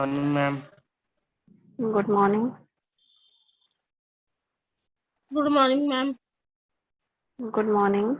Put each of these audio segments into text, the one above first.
Morning ma'am. Good morning. Good morning ma'am. Good morning.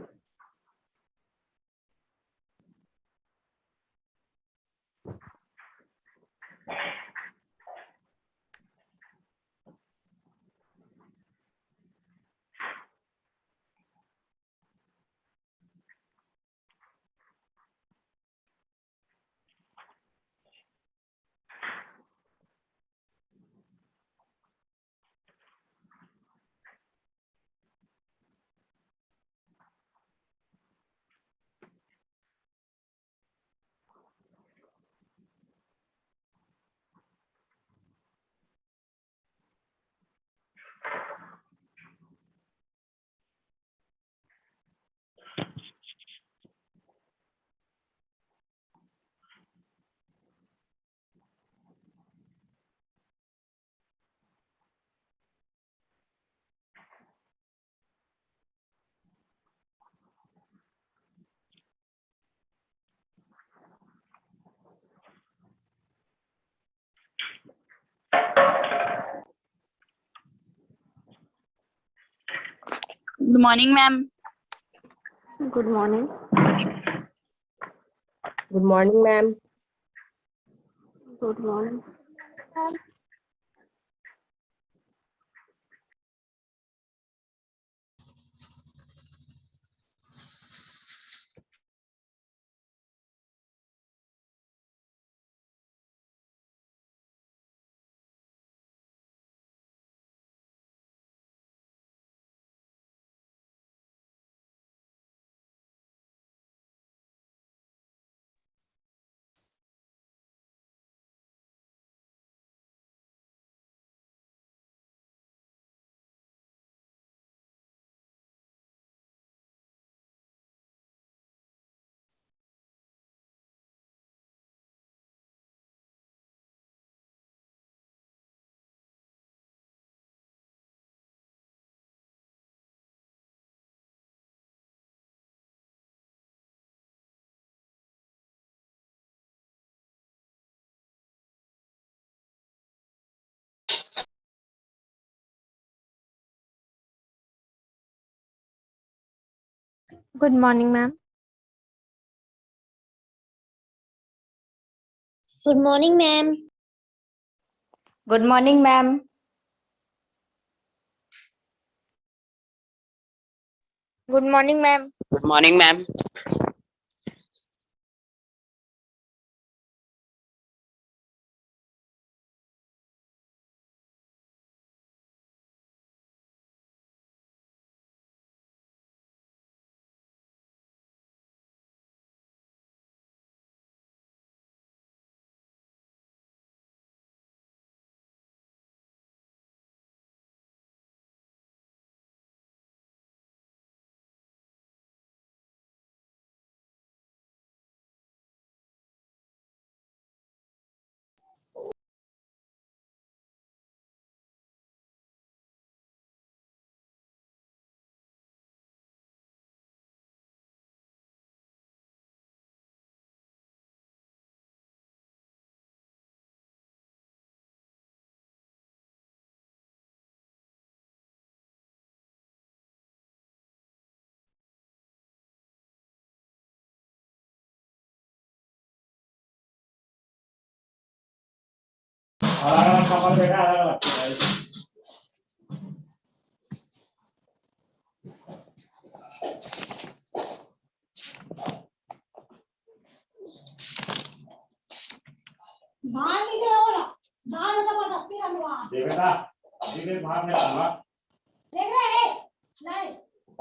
Good morning, ma'am. Good morning. Good morning ma'am. Good morning. Good morning, ma'am. Good morning, ma'am. Good morning, ma'am. Good morning, ma'am. Good morning, ma'am.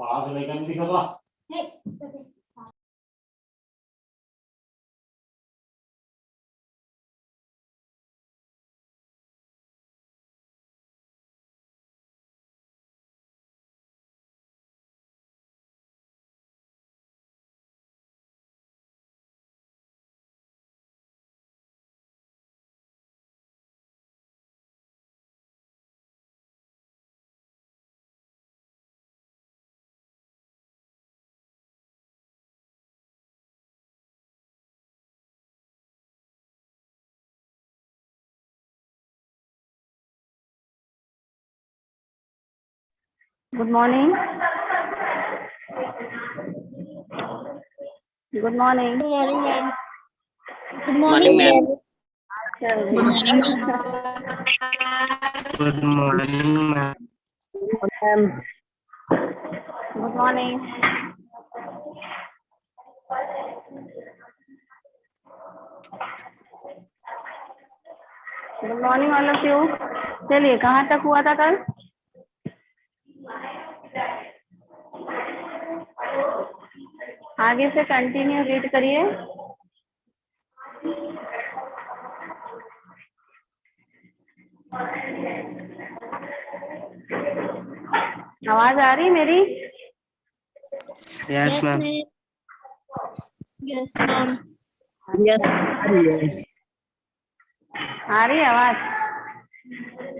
पास लेकर नहीं दिखा Good morning. Good morning. Good morning, ma'am. Good Morning, morning, ma'am. ma'am. Good morning, ma'am. Good morning, ma'am. Good morning. Good morning all of you. चलिए कहाँ तक हुआ था कल? आगे से कंटिन्यू रीड करिए। आवाज आ रही मेरी? Yes, ma'am. Yes, ma'am. आ रही है आवाज?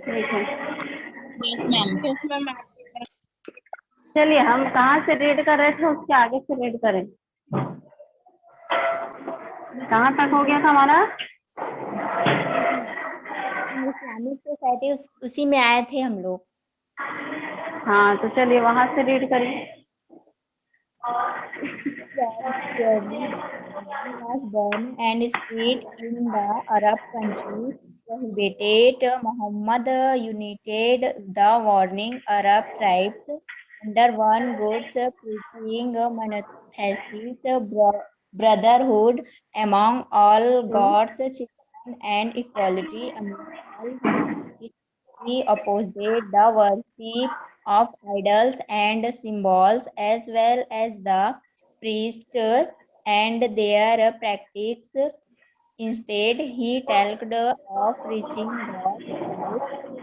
ठीक है। Yes, ma'am. Yes, ma'am. चलिए हम कहाँ से रीड कर रहे थे उसके आगे से रीड करें। कहाँ तक हो गया था हमारा? इस्लामिक सोसाइटी उसी में आए थे हम लोग। हाँ तो चलिए वहां से रीड करिए। Was born and stayed in the Arab countries. Prohibited Muhammad united the warring Arab tribes under one God's preaching monotheistic brotherhood among all God's children and equality among all humanity. He opposed the worship of idols and symbols as well as the priests and their practice. Instead, he talked of reaching God through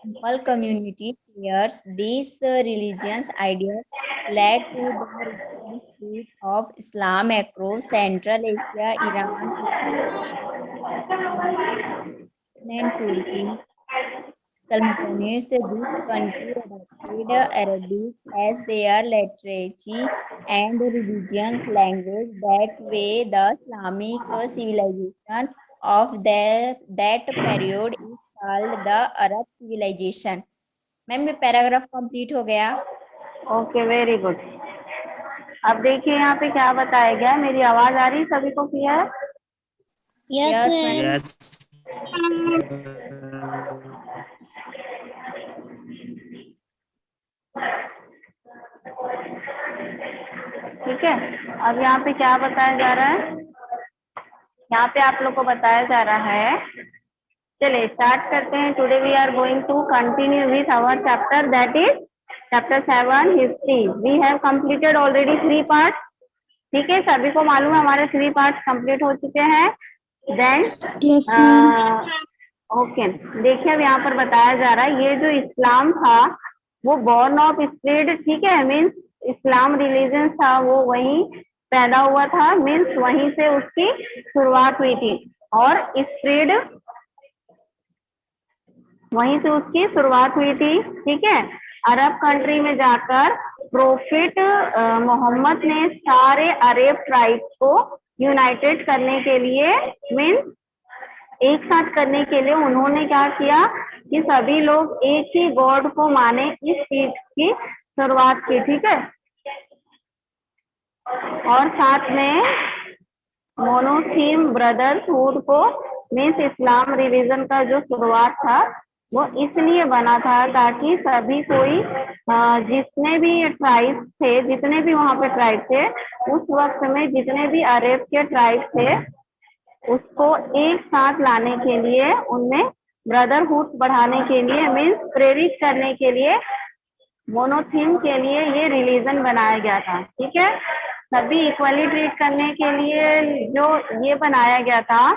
simple community prayers. These religious ideas led to the recent spread of Islam across Central Asia, Iran, and Turkey. Simultaneously, this country adopted Arabic as their literature and religious language. That way, the Islamic civilization of that period is called the Arab civilization. Ma'am ये paragraph complete हो गया। Okay very good. अब देखिए यहाँ पे क्या बताया गया है। मेरी आवाज आ रही सभी को क्लियर? Yes, ma'am. Yes. ठीक है। अब यहाँ पे क्या बताया जा रहा है? यहाँ पे आप लोग को बताया जा रहा है। चलिए स्टार्ट करते हैं। Today we are going to continue with our chapter that is chapter 7 history. We have completed already 3 part. ठीक है, सभी को मालूम है हमारे 3 पार्ट कंप्लीट हो चुके हैं। देन ओके देखिए अब यहाँ पर बताया जा रहा है ये जो इस्लाम था वो बॉर्न ऑफ स्प्रेड। ठीक है, मीन्स इस्लाम रिलीजन था वो वहीं पैदा हुआ था, मीन्स वहीं से उसकी शुरुआत हुई थी और स्प्रेड वहीं से उसकी शुरुआत हुई थी। ठीक है, अरब कंट्री में जाकर प्रोफेट मोहम्मद ने सारे अरब ट्राइब्स को यूनाइटेड करने के लिए मीन्स एक साथ करने के लिए उन्होंने क्या किया कि सभी लोग एक ही गॉड को माने, इस चीज की शुरुआत की। ठीक है, और साथ में मोनोथीम ब्रदरहुड को मीन्स इस्लाम रिलीजन का जो शुरुआत था वो इसलिए बना था ताकि सभी कोई जितने भी ट्राइब थे, जितने भी वहां पे ट्राइब थे उस वक्त में जितने भी अरब के ट्राइब थे उसको एक साथ लाने के लिए, उनमें ब्रदरहुड बढ़ाने के लिए मीन्स प्रेरित करने के लिए मोनोथीम के लिए ये रिलीजन बनाया गया था। ठीक है, सभी इक्वली ट्रीट करने के लिए जो ये बनाया गया था।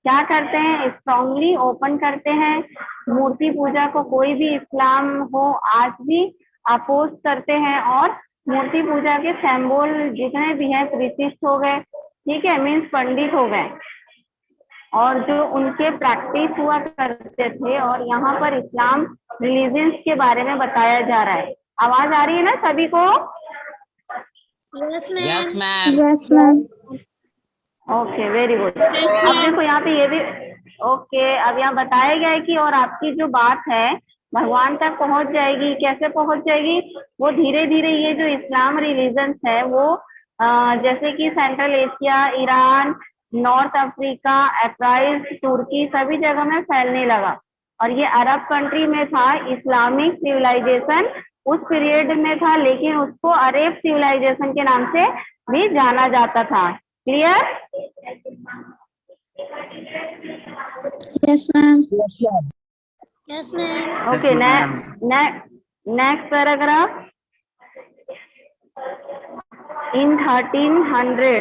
क्या करते हैं, स्ट्रांगली ओपन करते हैं मूर्ति पूजा को। कोई भी इस्लाम हो आज भी अपोज करते हैं और मूर्ति पूजा के सिंबल जितने भी हैं प्रीसिस्ट हो गए। ठीक है, मीन्स पंडित हो गए और जो उनके प्रैक्टिस हुआ करते थे। और यहाँ पर इस्लाम रिलीजन के बारे में बताया जा रहा है। आवाज आ रही है ना सभी को? Yes, Yes, ma'am. ma'am. Yes, ma'am. Okay very good. अब देखो यहाँ पे ये भी ओके अब यहाँ बताया गया है कि और आपकी जो बात है भगवान तक पहुंच जाएगी। कैसे पहुंच जाएगी? वो धीरे धीरे ये जो इस्लाम रिलीजन है वो जैसे कि central Asia, Iran, north Africa, अफ्राइज, तुर्की सभी जगह में फैलने लगा। और ये अरब कंट्री में था। इस्लामिक सिविलाइजेशन उस पीरियड में था, लेकिन उसको अरब सिविलाइजेशन के नाम से भी जाना जाता था। Clear? Yes, ma'am. Yes, ma'am. Okay, next paragraph. In 1300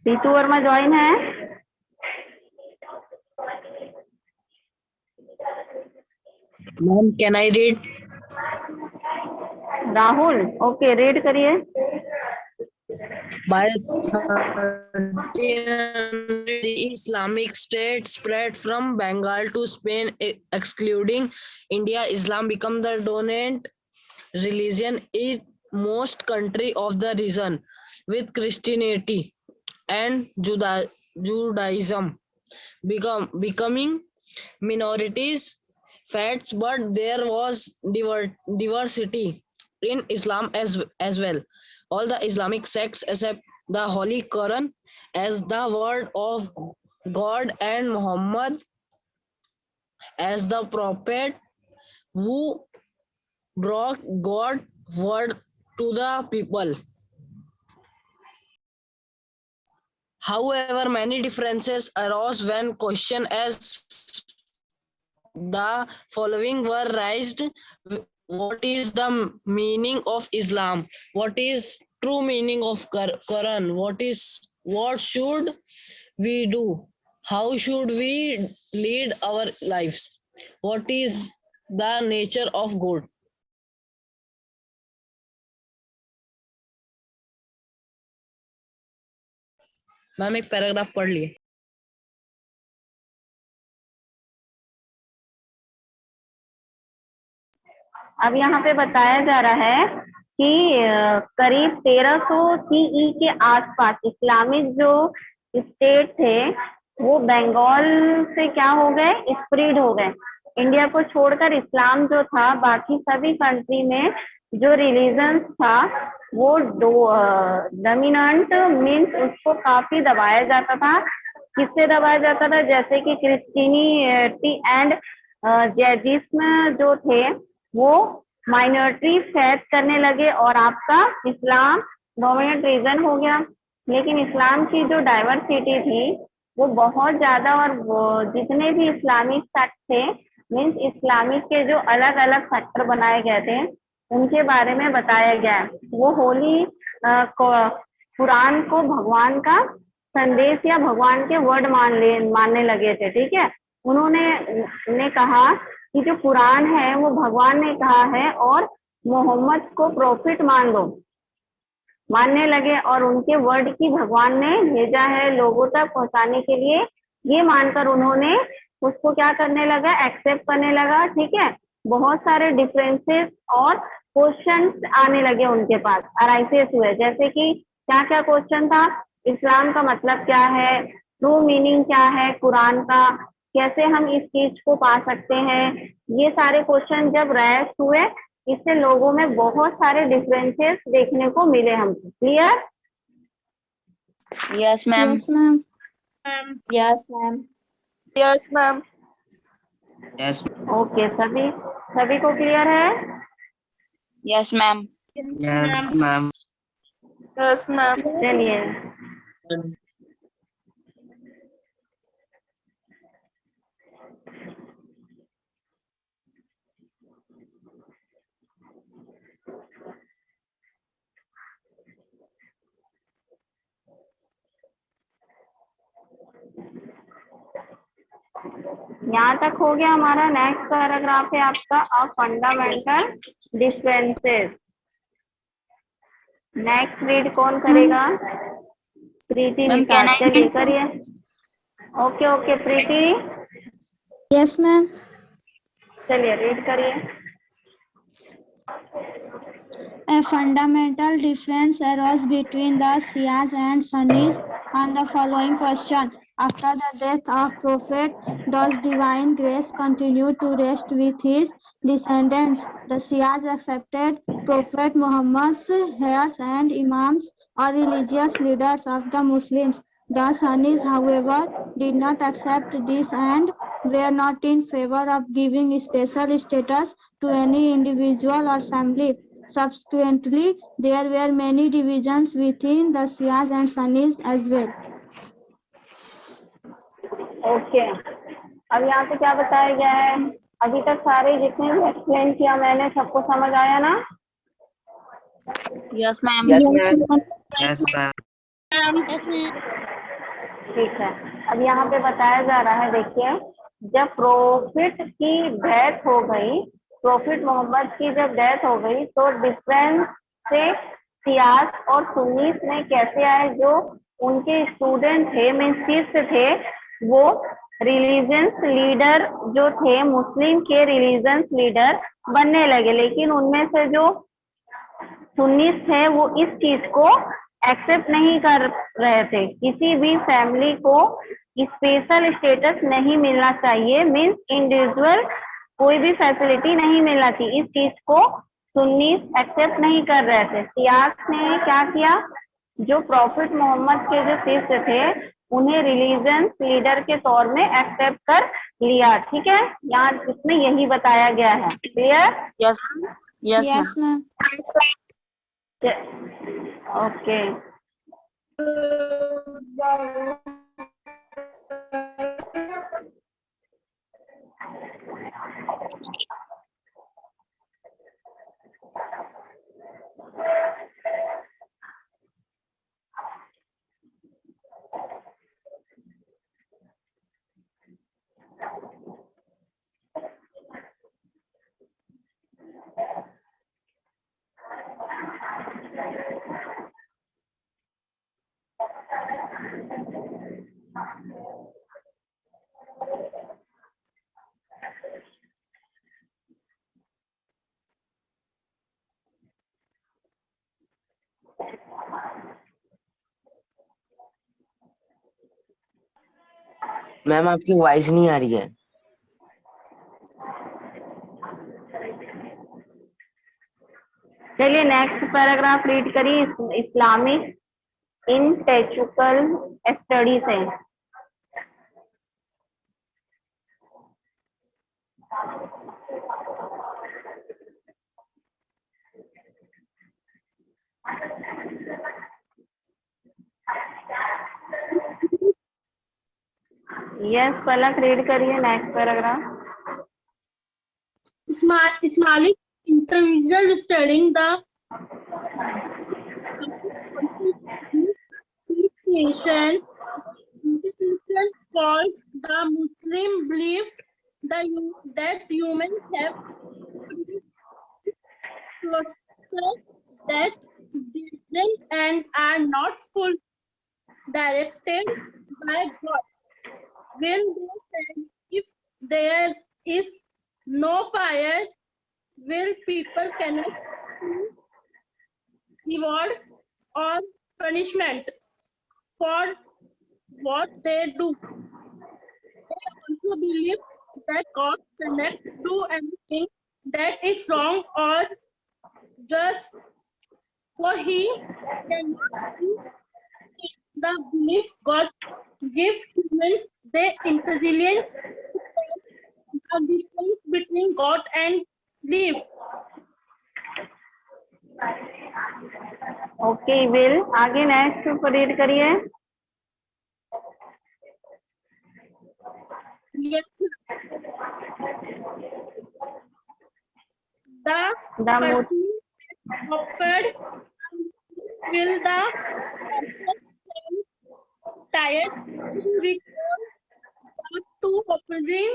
Ritu Varma join है। Ma'am, can I read? Rahul, okay, read करिए। By 1300, the Islamic State spread from Bengal to Spain, excluding India. Islam became the dominant religion in most countries of the region, with Christianity and Judaism becoming minorities. Facts, but there was diversity in Islam as well. All the Islamic sects accept the Holy Quran as the word of God and Muhammad as the prophet who brought God's word to the people. However, many differences arose when questions as the following were raised. What is the meaning of Islam? What is true meaning of Quran? What should we do? How should we lead our lives? What is the nature of God? Ma'am एक paragraph पढ़ लिए। अब यहाँ पे बताया जा रहा है कि करीब 1300 CE के आसपास इस्लामिक जो स्टेट थे वो बंगाल से क्या हो गए, स्प्रेड हो गए। इंडिया को छोड़कर इस्लाम जो था बाकी सभी कंट्री में जो रिलीजन था वो डोमिनेंट मीन्स उसको काफी दबाया जाता था। किससे दबाया जाता था? जैसे कि क्रिश्चियनिटी एंड जैदिज्म जो थे वो माइनॉरिटी फेस करने लगे और आपका इस्लाम डोमिनेंट रीजन हो गया। लेकिन इस्लाम की जो डाइवर्सिटी थी वो बहुत ज्यादा, और जितने भी इस्लामिक सेक्ट थे मीन्स इस्लामिक के जो अलग अलग सेक्टर बनाए गए थे उनके बारे में बताया गया है। वो होली कुरान को भगवान का संदेश या भगवान के वर्ड मानने लगे थे। ठीक है, उन्होंने कहा कि जो कुरान है वो भगवान ने कहा है और मोहम्मद को प्रॉफिट मानने लगे और उनके वर्ड की भगवान ने भेजा है लोगों तक पहुंचाने के लिए। ये मानकर उन्होंने उसको क्या करने लगा, एक्सेप्ट करने लगा। ठीक है, बहुत सारे डिफरेंसेस और क्वेश्चंस आने लगे उनके पास, अराइसेस हुए। जैसे कि क्या क्या क्वेश्चन था? इस्लाम का मतलब क्या है, ट्रू मीनिंग क्या है कुरान का, कैसे हम इस चीज को पा सकते हैं। ये सारे क्वेश्चन जब रेस हुए इससे लोगों में बहुत सारे डिफरेंसेस देखने को मिले हमको। Clear? Yes, ma'am. Yes, ma'am. Yes, ma'am. Yes, ma'am. Yes. Okay, सभी को क्लियर है? Yes, ma'am. Yes, ma'am. Yes, ma'am. चलिए, यहाँ तक हो गया हमारा। नेक्स्ट पैराग्राफ है आपका a fundamental differences. Next read कौन करेगा? प्रीति Ma'am, निकाल, can I चलिए read? करिए। ओके प्रीति, Yes, ma'am. चलिए रीड करिए। A fundamental difference arose between the Shias and Sunnis on the following question: After the death of Prophet, God's divine grace continued to rest with his descendants. The Shias accepted Prophet Muhammad's heirs and imams or religious leaders of the Muslims. The Sunnis, however, did not accept this and were not in favor of giving special status to any individual or family. Subsequently, there were many divisions within the Shias and Sunnis as well. Okay, अब यहाँ पे क्या बताया गया है? अभी तक सारे जितने भी एक्सप्लेन किया मैंने, सबको समझ आया ना? Yes, ma'am. Yes, ma'am. Yes, ma'am. ठीक है, अब यहाँ पे बताया जा रहा है, देखिए, जब प्रोफिट की डेथ हो गई, प्रोफिट मोहम्मद की जब डेथ हो गई, तो डिफरेंस से सियास और सुन्नीस में कैसे आए? जो उनके स्टूडेंट थे, मीन्स शिष्य थे, वो रिलीजन्स लीडर जो थे, मुस्लिम के रिलीजन्स लीडर बनने लगे। लेकिन उनमें से जो सुन्नीस थे वो इस चीज को एक्सेप्ट नहीं कर रहे थे। किसी भी फैमिली को स्पेशल स्टेटस नहीं मिलना चाहिए, मीन्स इंडिविजुअल कोई भी फैसिलिटी नहीं मिलना चाहिए। इस चीज को सुन्नीस एक्सेप्ट नहीं कर रहे थे। सियास ने क्या किया? जो प्रॉफिट मोहम्मद के जो शिष्य थे उन्हें रिलीजन लीडर के तौर में एक्सेप्ट कर लिया। ठीक है, यहाँ इसमें यही बताया गया है। Clear? Yes, yes, Yes, ma'am. ma'am. Okay, ma'am आपकी वॉइस नहीं आ रही है। चलिए नेक्स्ट पैराग्राफ रीड करिए, इस्लामिक इंटेलेक्चुअल स्टडी से। यस पलक, रीड करिए next paragraph. Islamic intellectual studying the nation called the Muslim believed that humans have processes that discipline and are not full directed by God. When they said if there is no fire, will people cannot reward or punishment for what they do. They also believe that God cannot do anything that is wrong or just, for He cannot do it. The belief God gives humans the intelligence to tell the difference between God and belief. Okay will, आगे next read करिए। Yes. The The person offered will the tired to recall back to opposing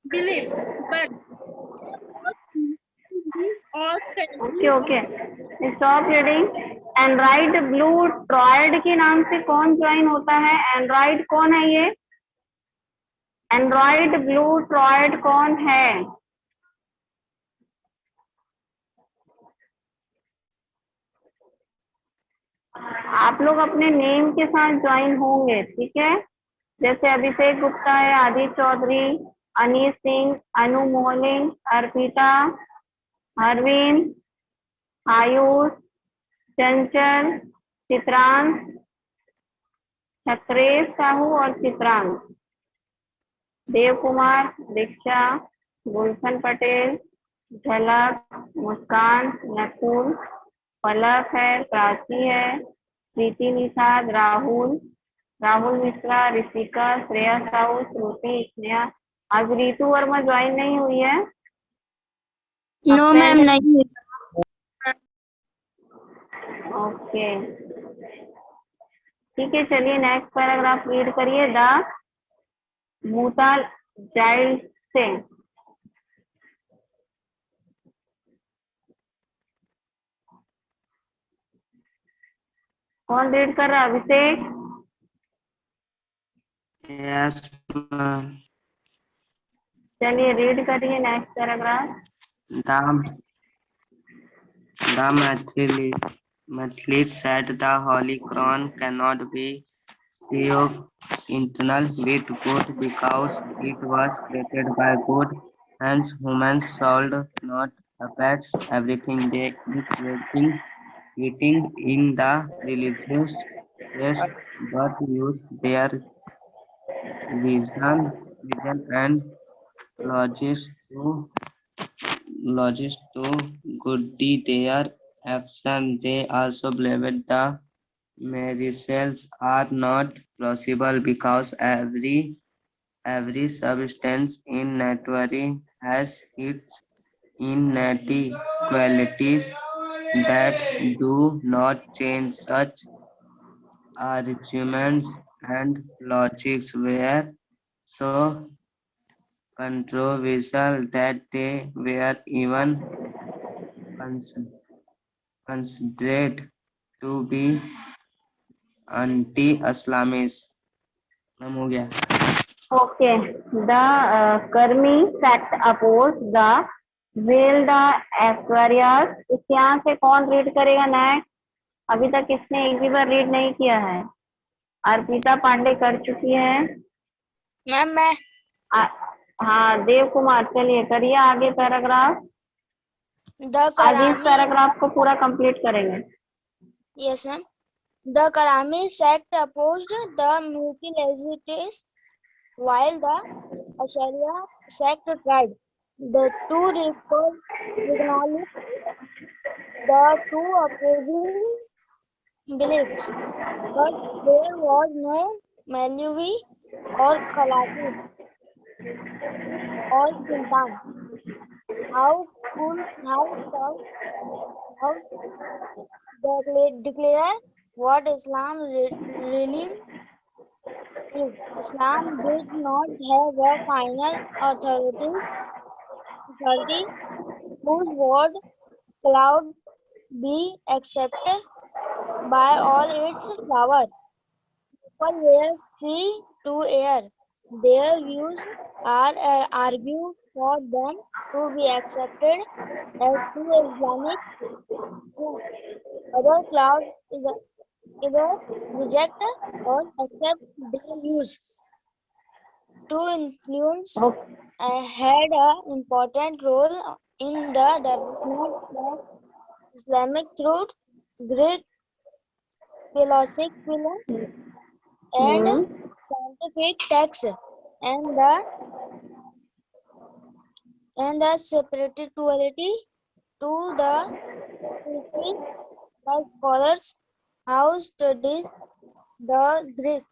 beliefs, but or okay okay, stop reading. Android blue triad के नाम से कौन join होता है? Android कौन है ये? एंड्रॉइड ब्लू ट्रॉयड कौन है? आप लोग अपने नेम के साथ ज्वाइन होंगे, ठीक है? जैसे अभिषेक गुप्ता है, आदित्य चौधरी, अनीस सिंह, अनु मोहलिंग, अर्पिता, अरविंद, आयुष, चंचल, चित्रांश, छत्रेश साहू और चित्रांश, देव कुमार, दीक्षा, गुलशन पटेल, झलक, मुस्कान, नकुल, पलक है, प्राची है, प्रीति निषाद, राहुल, राहुल मिश्रा, ऋषिका, श्रेया साहू, श्रुति, स्नेहा। आज रीतू वर्मा ज्वाइन नहीं हुई है। नो मैम, नहीं। ओके, ठीक है, चलिए नेक्स्ट पैराग्राफ रीड करिए। द मूताल जाइल्ड से। कौन रीड कर रहा है? अभिषेक। Yes, ma'am. चलिए रीड करिए next paragraph. The Mathili said the Holy Quran cannot be internal with God because it was created by God. Hence, humans should not affect everything they eating in the religious text, but use their vision and logic to goody their action. They also believed the miracles are not possible because every substance in nature has its innate qualities that do not change. Such arguments and logics were so controversial that they were even considered to be anti-Islamist. नाम हो गया। Okay, the Karmi sect opposed the Velda Aquarius। इस यहाँ से कौन read करेगा next? अभी तक इसने एक भी बार रीड नहीं किया है। अर्पिता पांडे कर चुकी है। मैम मैं हाँ, देव कुमार, चलिए करिए आगे पैराग्राफ। द आज इस करामी पैराग्राफ को पूरा कंप्लीट करेंगे। yes ma'am. The Karami sect opposed the mutilasities while the Asharia sect tried. The two acknowledged the two opposing beliefs, but there was no Malavi or Khalati or Sultan. How declare what Islam really is? Islam did not have a final authority whose word cloud be accepted by all its flowers. People were free to air their views or argue for them to be accepted as true Islamic truth. Other clouds either reject or accept their views. To influence had an important role in the development of Islamic thought, Greek philosophy and scientific texts, and the spirituality to the Turkish by scholars who studies the Greek.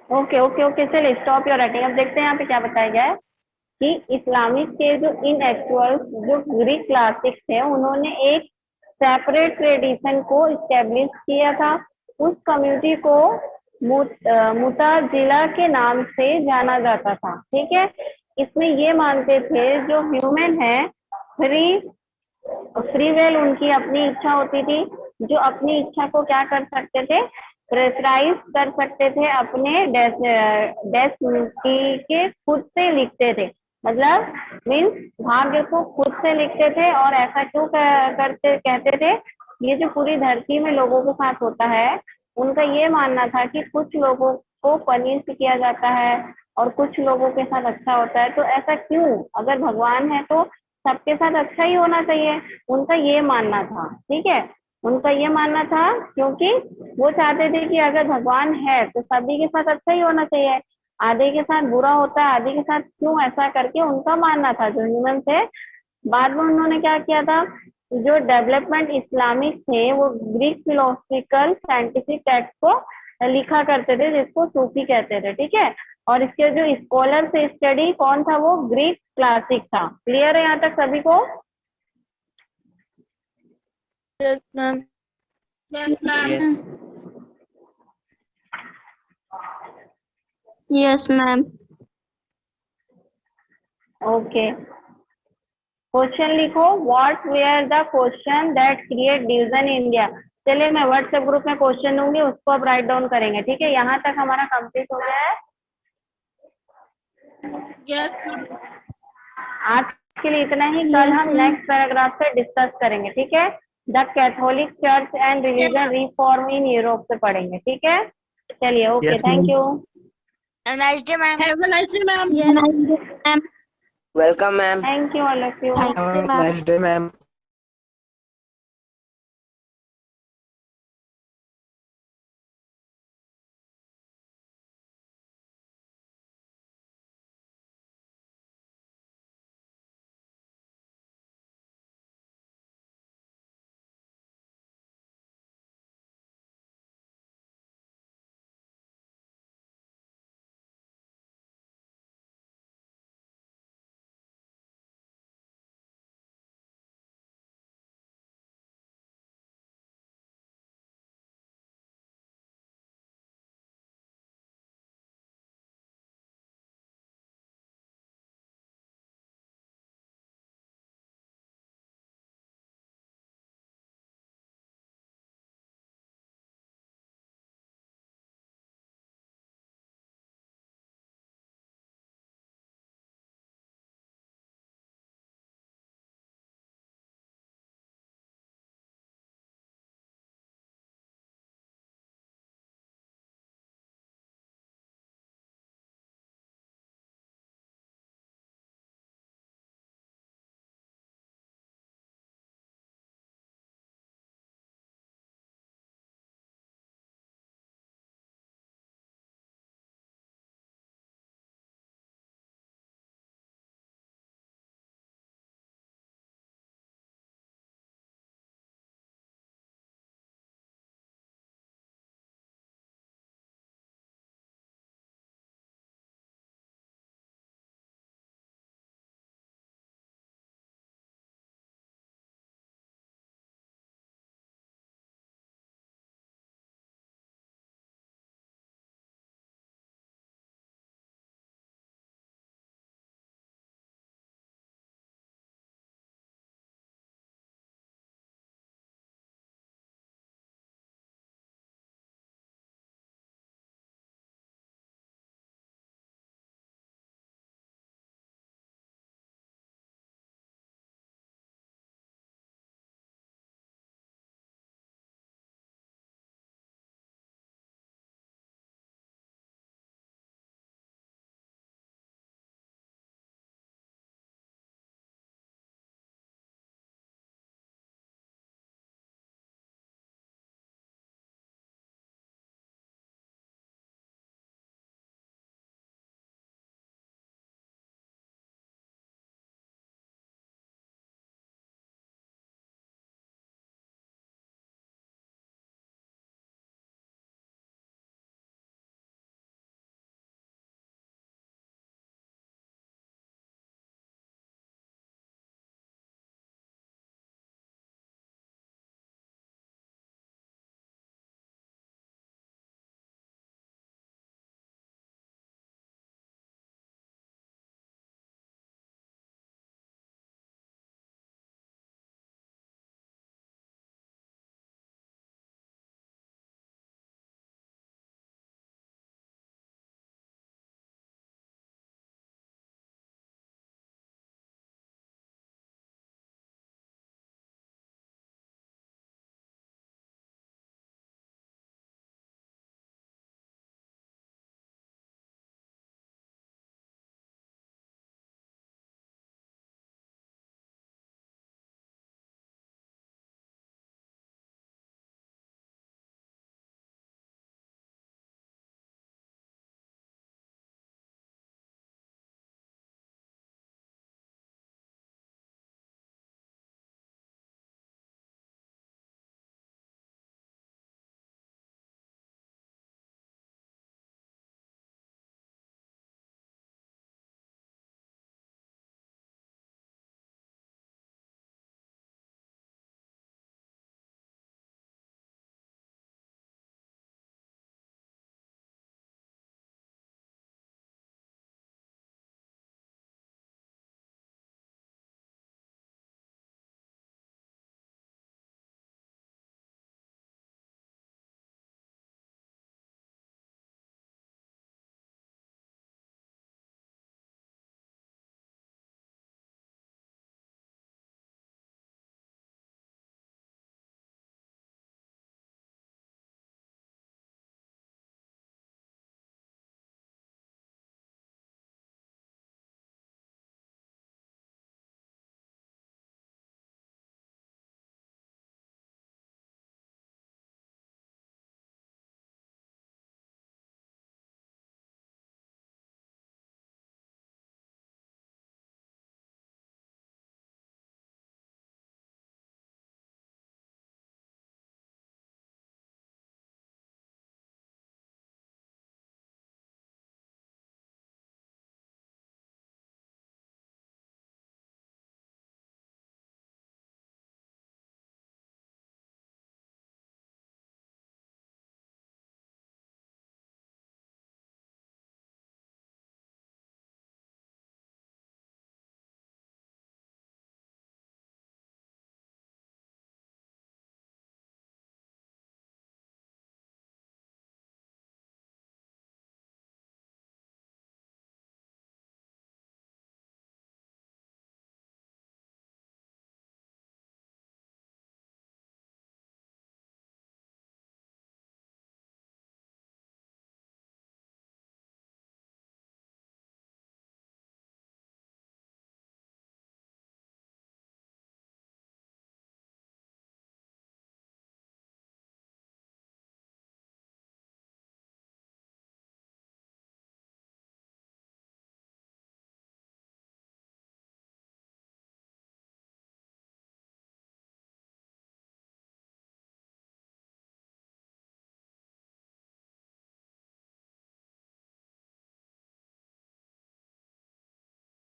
Okay, चलिए stop your writing. अब देखते हैं यहाँ पे क्या बताया गया है कि इस्लामिक के जो इनएक्चुअल जो ग्रीक क्लासिक्स थे, उन्होंने एक सेपरेट ट्रेडिशन को इस्टेब्लिश किया था। उस कम्युनिटी को मुताजिला के नाम से जाना जाता था। ठीक है, इसमें ये मानते थे जो ह्यूमन है फ्री विल, उनकी अपनी इच्छा होती थी, जो अपनी इच्छा को क्या कर सकते थे, प्रेशराइज कर सकते थे, अपने डेस्टिनी के खुद से लिखते थे। मतलब मीन्स भाग्य को खुद से लिखते थे। और ऐसा क्यों कहते थे, ये जो पूरी धरती में लोगों के साथ होता है उनका ये मानना था कि कुछ लोगों को पनिश किया जाता है और कुछ लोगों के साथ अच्छा होता है, तो ऐसा क्यों? अगर भगवान है तो सबके साथ अच्छा ही होना चाहिए, उनका ये मानना था। ठीक है, उनका ये मानना था, क्योंकि वो चाहते थे कि अगर भगवान है तो सभी के साथ अच्छा ही होना चाहिए, आधे के साथ बुरा होता है, आधे के साथ क्यों, ऐसा करके उनका मानना था जो ह्यूमन थे। बाद में उन्होंने क्या किया था, जो डेवलपमेंट इस्लामिक थे वो ग्रीक फिलोसफिकल साइंटिफिक टेक्स्ट को लिखा करते थे, जिसको सूफी कहते थे। ठीक है, और इसके जो स्कॉलर से स्टडी कौन था, वो ग्रीक क्लासिक था। क्लियर है यहाँ तक सभी को? Yes, ma'am. Yes, ma'am. Yes. Yes, ma'am. Okay, question लिखो। What were the question that create division in India. चलिए मैं व्हाट्सएप ग्रुप में क्वेश्चन दूंगी, उसको आप राइट डाउन करेंगे। ठीक है, यहाँ तक हमारा कंप्लीट हो गया है। Yes, ma'am. आज के लिए इतना ही, कल Yes, हम ma'am. नेक्स्ट पैराग्राफ पे डिस्कस करेंगे। ठीक है, the Catholic church and religion reform in Europe से पढ़ेंगे। ठीक है, चलिए, okay, Yes, thank ma'am. You. Have a nice day, ma'am. Have a nice day, ma'am. Yes, ma'am. Welcome, ma'am. Thank you all of you. Thank you, ma'am. Nice day, ma'am.